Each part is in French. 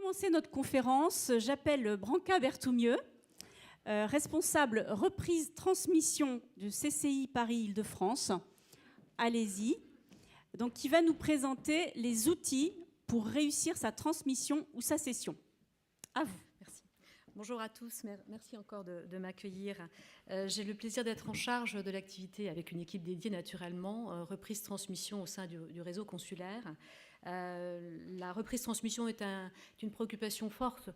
commencer notre conférence, j'appelle Branca Berthoumieux, responsable reprise transmission du CCI Paris-Île-de-France. Allez-y. Donc, qui va nous présenter les outils pour réussir sa transmission ou sa cession. À vous. Merci. Bonjour à tous, merci encore de m'accueillir. J'ai le plaisir d'être en charge de l'activité avec une équipe dédiée naturellement, reprise transmission au sein du réseau consulaire. La reprise transmission est une préoccupation forte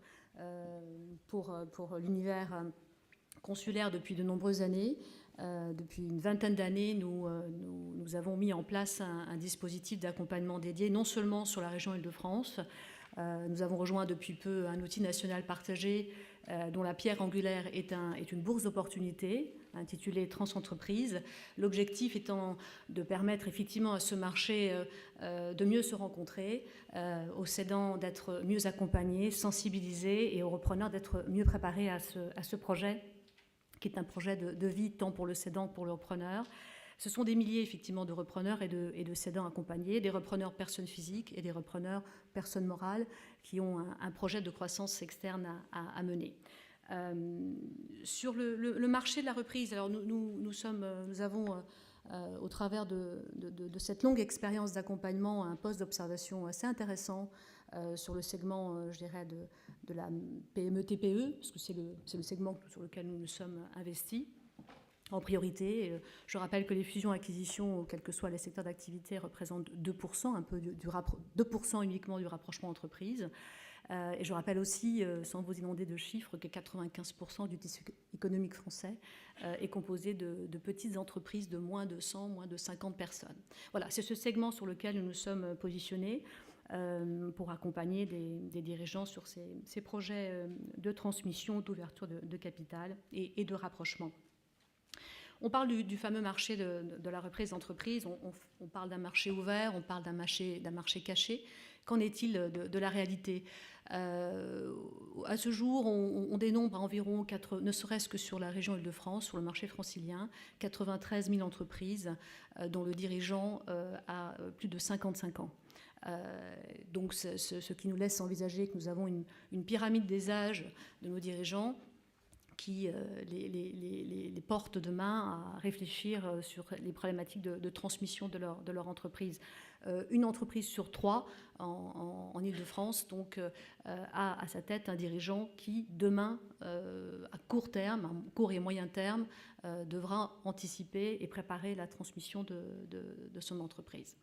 pour l'univers consulaire depuis de nombreuses années. Depuis une vingtaine d'années, nous avons mis en place un dispositif d'accompagnement dédié, non seulement sur la région Île-de-France. Nous avons rejoint depuis peu un outil national partagé dont la pierre angulaire est une bourse d'opportunités intitulée Transentreprise. L'objectif étant de permettre effectivement à ce marché de mieux se rencontrer, aux cédants d'être mieux accompagnés, sensibilisés et aux repreneurs d'être mieux préparés à ce projet qui est un projet de vie tant pour le cédant que pour le repreneur. Ce sont des milliers effectivement de repreneurs et de cédants accompagnés, des repreneurs personnes physiques et des repreneurs personnes morales qui ont un projet de croissance externe à mener. Sur le marché de la reprise, alors nous avons au travers de cette longue expérience d'accompagnement un poste d'observation assez intéressant sur le segment, je dirais, de la PME-TPE, parce que c'est le segment sur lequel nous nous sommes investis en priorité. Je rappelle que les fusions-acquisitions, quels que soient les secteurs d'activité, représentent 2%, un peu 2% uniquement du rapprochement entreprise. Et je rappelle aussi, sans vous inonder de chiffres, que 95% du tissu économique français est composé de petites entreprises de moins de 100, moins de 50 personnes. Voilà, c'est ce segment sur lequel nous nous sommes positionnés pour accompagner des dirigeants sur ces projets de transmission, d'ouverture de capital et de rapprochement. On parle du fameux marché de la reprise d'entreprise, on parle d'un marché ouvert, on parle d'un marché caché. Qu'en est-il de la réalité ? À ce jour, on dénombre à environ, ne serait-ce que sur la région Île-de-France, sur le marché francilien, 93 000 entreprises dont le dirigeant a plus de 55 ans. Donc ce qui nous laisse envisager que nous avons une pyramide des âges de nos dirigeants qui les porte demain à réfléchir sur les problématiques de transmission de leur entreprise. Une entreprise sur 3 en Île-de-France donc, a à sa tête un dirigeant qui, demain, à court et moyen terme, devra anticiper et préparer la transmission de son entreprise.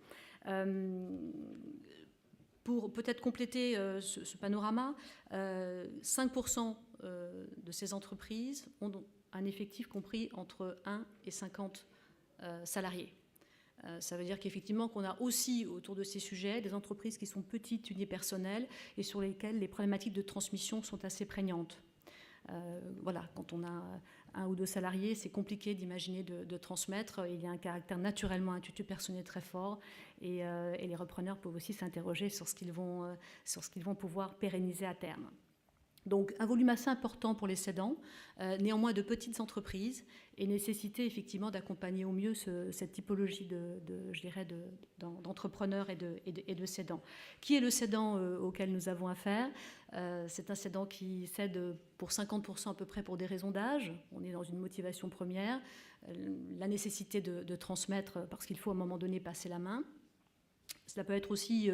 Pour peut-être compléter ce panorama, 5% de ces entreprises ont un effectif compris entre 1 et 50 salariés. Ça veut dire qu'effectivement qu'on a aussi autour de ces sujets des entreprises qui sont petites, unipersonnelles et sur lesquelles les problématiques de transmission sont assez prégnantes. Voilà, quand on a 1 ou 2 salariés, c'est compliqué d'imaginer de transmettre. Il y a un caractère naturellement institutionnel très fort et les repreneurs peuvent aussi s'interroger sur ce qu'ils vont pouvoir pérenniser à terme. Donc un volume assez important pour les cédants, néanmoins de petites entreprises et nécessité effectivement d'accompagner au mieux cette typologie d'entrepreneurs et de cédants. Qui est le cédant auquel nous avons affaire ? C'est un cédant qui cède pour 50% à peu près pour des raisons d'âge. On est dans une motivation première, la nécessité de transmettre parce qu'il faut à un moment donné passer la main. Cela peut être aussi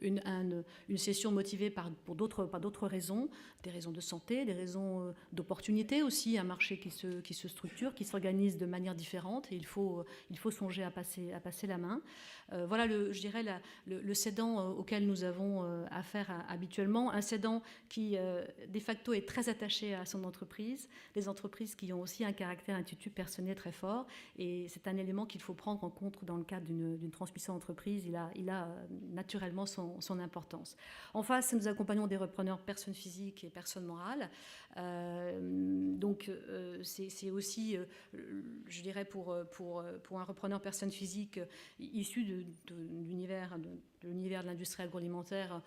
une cession motivée par d'autres raisons, des raisons de santé, des raisons d'opportunité aussi, un marché qui se structure, qui s'organise de manière différente et il faut songer à passer la main. Voilà, je dirais, le cédant auquel nous avons affaire habituellement, un cédant qui, de facto, est très attaché à son entreprise, des entreprises qui ont aussi un caractère intitut personnel très fort et c'est un élément qu'il faut prendre en compte dans le cadre d'une transmission d'entreprise. Il a naturellement son importance. En face, nous accompagnons des repreneurs personnes physiques et personnes morales. Donc, c'est aussi, je dirais, pour un repreneur personne physique issu de l'univers de l'industrie agroalimentaire,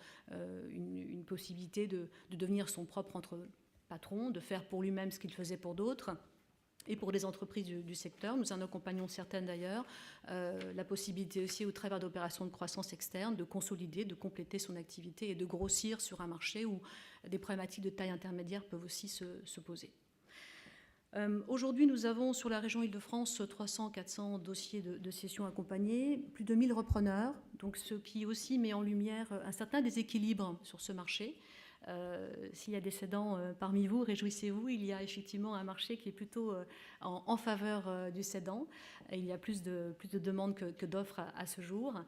une possibilité de devenir son propre patron, de faire pour lui-même ce qu'il faisait pour d'autres. et pour les entreprises du secteur. Nous en accompagnons certaines d'ailleurs. La possibilité aussi, au travers d'opérations de croissance externe, de consolider, de compléter son activité et de grossir sur un marché où des problématiques de taille intermédiaire peuvent aussi se poser. Aujourd'hui, nous avons sur la région Île-de-France 300-400 dossiers de cession accompagnés, plus de 1000 repreneurs, donc ce qui aussi met en lumière un certain déséquilibre sur ce marché. S'il y a des cédants parmi vous, réjouissez-vous, il y a effectivement un marché qui est plutôt en faveur du cédant. Il y a plus de demandes que d'offres à ce jour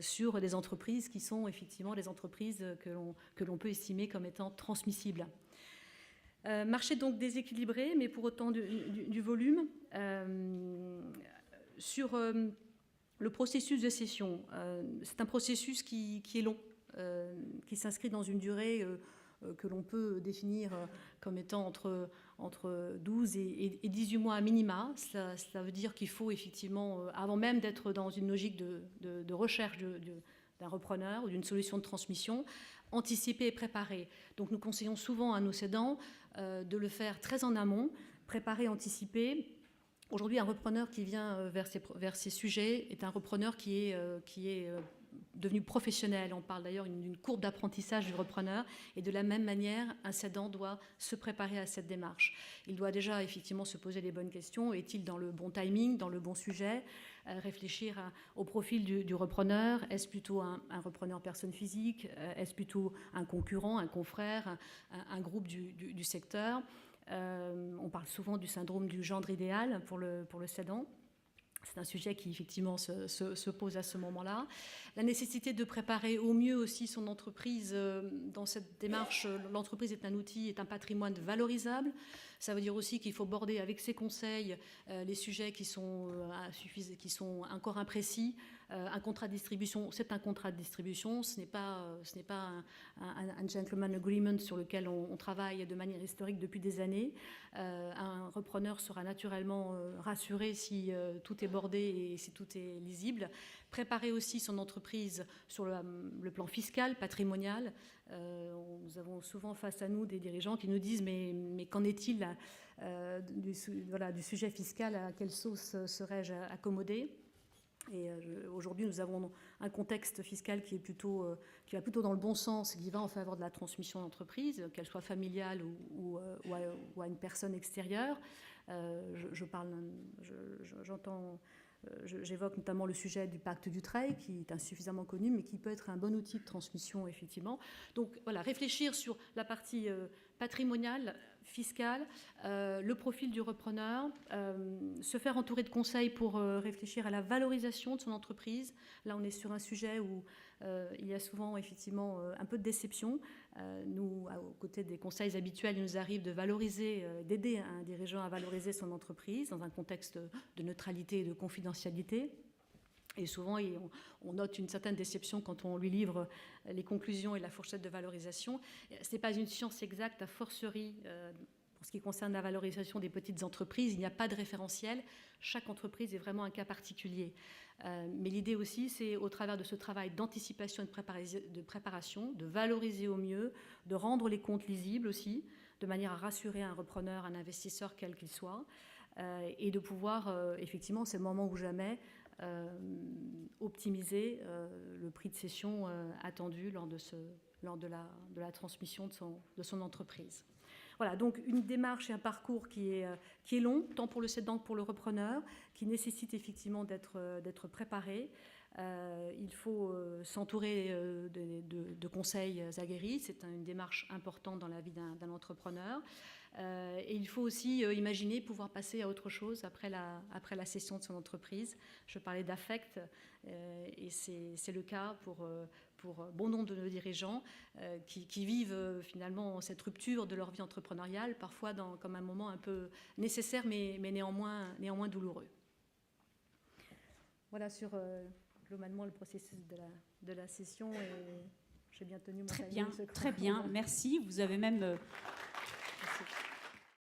sur des entreprises qui sont effectivement des entreprises que l'on peut estimer comme étant transmissibles. Marché donc déséquilibré, mais pour autant du volume. Sur le processus de cession, c'est un processus qui est long, qui s'inscrit dans une durée que l'on peut définir comme étant entre 12 et 18 mois à minima. Cela veut dire qu'il faut effectivement, avant même d'être dans une logique de recherche d'un repreneur ou d'une solution de transmission, anticiper et préparer. Donc nous conseillons souvent à nos cédants de le faire très en amont, préparer, anticiper. Aujourd'hui, un repreneur qui vient vers ces sujets est un repreneur qui est devenu professionnel. On parle d'ailleurs d'une courbe d'apprentissage du repreneur. Et de la même manière, un cédant doit se préparer à cette démarche. Il doit déjà effectivement se poser les bonnes questions. Est-il dans le bon timing, dans le bon sujet ? Réfléchir au profil du repreneur. Est-ce plutôt un repreneur personne physique ? Est-ce plutôt un concurrent, un confrère, un groupe du secteur ? On parle souvent du syndrome du gendre idéal pour le cédant. C'est un sujet qui effectivement se pose à ce moment-là. La nécessité de préparer au mieux aussi son entreprise dans cette démarche. L'entreprise est un outil, est un patrimoine valorisable. Ça veut dire aussi qu'il faut border avec ses conseils les sujets qui sont encore imprécis. Un contrat de distribution, c'est un contrat de distribution, ce n'est pas un gentleman agreement sur lequel on travaille de manière historique depuis des années. Un repreneur sera naturellement rassuré si tout est bordé et si tout est lisible. Préparer aussi son entreprise sur le plan fiscal, patrimonial. Nous avons souvent face à nous des dirigeants qui nous disent mais qu'en est-il du sujet fiscal, à quelle sauce serais-je accommodé ? Et aujourd'hui, nous avons un contexte fiscal qui va plutôt dans le bon sens, qui va en faveur de la transmission d'entreprise, qu'elle soit familiale ou à une personne extérieure. J'évoque notamment le sujet du pacte Dutreil, qui est insuffisamment connu, mais qui peut être un bon outil de transmission, effectivement. Donc voilà, réfléchir sur la partie patrimoniale, fiscale, le profil du repreneur, se faire entourer de conseils pour réfléchir à la valorisation de son entreprise. Là, on est sur un sujet où il y a souvent, effectivement, un peu de déception. Nous, aux côtés des conseils habituels, il nous arrive de valoriser, d'aider un dirigeant à valoriser son entreprise dans un contexte de neutralité et de confidentialité. Et souvent, on note une certaine déception quand on lui livre les conclusions et la fourchette de valorisation. Ce n'est pas une science exacte, a fortiori, pour ce qui concerne la valorisation des petites entreprises. Il n'y a pas de référentiel. Chaque entreprise est vraiment un cas particulier. Mais l'idée aussi, c'est au travers de ce travail d'anticipation et de préparation, de valoriser au mieux, de rendre les comptes lisibles aussi, de manière à rassurer un repreneur, un investisseur, quel qu'il soit, et de pouvoir, effectivement, c'est le moment ou jamais, optimiser le prix de cession attendu lors de la transmission de son entreprise. Voilà, donc une démarche et un parcours qui est long, tant pour le cédant que pour le repreneur, qui nécessite effectivement d'être préparé. Il faut s'entourer de conseils aguerris, c'est une démarche importante dans la vie d'un entrepreneur. Et il faut aussi imaginer pouvoir passer à autre chose après la cession de son entreprise. Je parlais d'affect, et c'est le cas pour bon nombre de nos dirigeants qui vivent finalement cette rupture de leur vie entrepreneuriale, parfois comme un moment un peu nécessaire, mais néanmoins douloureux. Voilà sur globalement le processus de la cession, et j'ai bien tenu mon Très bien, merci. Vous avez même